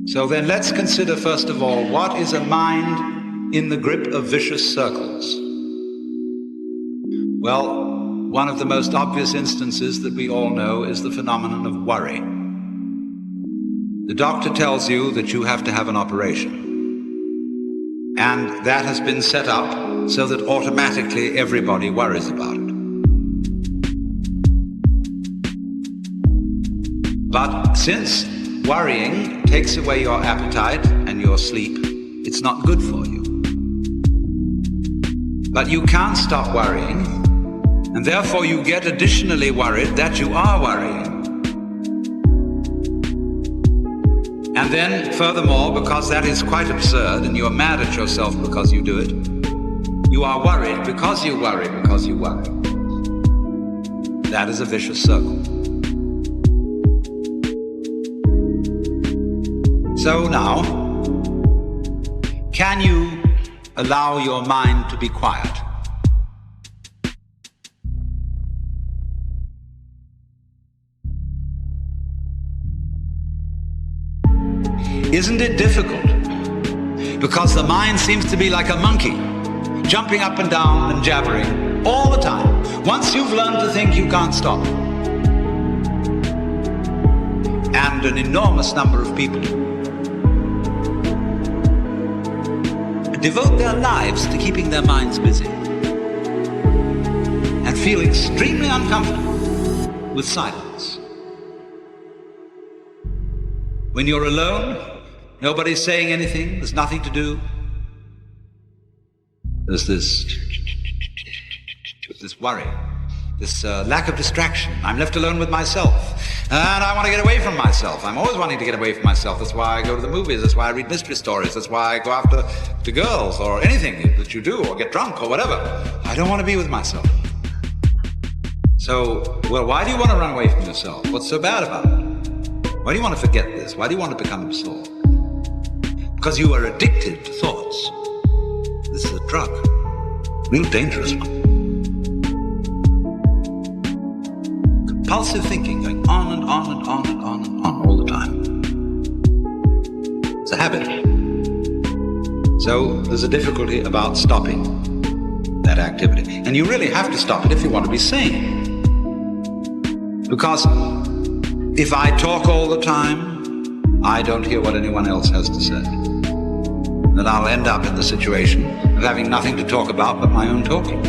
So then let's consider first of all, what is a mind in the grip of vicious circles? Well, one of the most obvious instances that we all know is the phenomenon of worry. The doctor tells you that you have to have an operation, and that has been set up so that automatically everybody worries about it. But since worrying takes away your appetite and your sleep, it's not good for you. But you can't stop worrying, and therefore you get additionally worried that you are worrying. And then, furthermore, because that is quite absurd and you're mad at yourself because you do it, you are worried because you worry because you worry. That is a vicious circle. So now, can you allow your mind to be quiet? Isn't it difficult? Because the mind seems to be like a monkey, jumping up and down and jabbering all the time. Once you've learned to think, you can't stop. And an enormous number of people devote their lives to keeping their minds busy and feel extremely uncomfortable with silence. When you're alone, nobody's saying anything, there's nothing to do. There's this worry, this lack of distraction. I'm left alone with myself. And I want to get away from myself. I'm always wanting to get away from myself. That's why I go to the movies. That's why I read mystery stories. That's why I go after the girls or anything that you do or get drunk or whatever. I don't want to be with myself. So, well, why do you want to run away from yourself? What's so bad about it? Why do you want to forget this? Why do you want to become absorbed? Because you are addicted to thoughts. This is a drug. Real dangerous one. Compulsive thinking, going on and on and on and on and on all the time. It's a habit. So there's a difficulty about stopping that activity. And you really have to stop it if you want to be sane. Because if I talk all the time, I don't hear what anyone else has to say. Then I'll end up in the situation of having nothing to talk about but my own talking.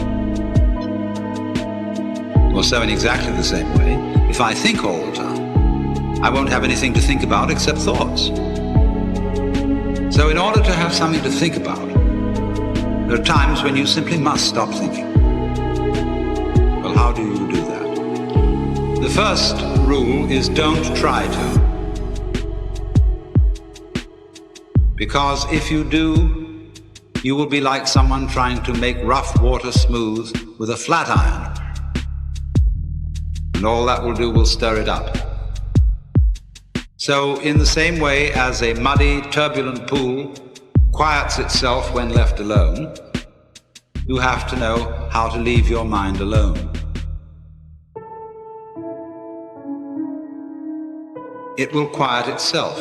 Or so in exactly the same way, if I think all the time, I won't have anything to think about except thoughts. So in order to have something to think about, there are times when you simply must stop thinking. Well, how do you do that? The first rule is don't try to. Because if you do, you will be like someone trying to make rough water smooth with a flat iron. And all that will do will stir it up. So in the same way as a muddy, turbulent pool quiets itself when left alone, you have to know how to leave your mind alone. It will quiet itself.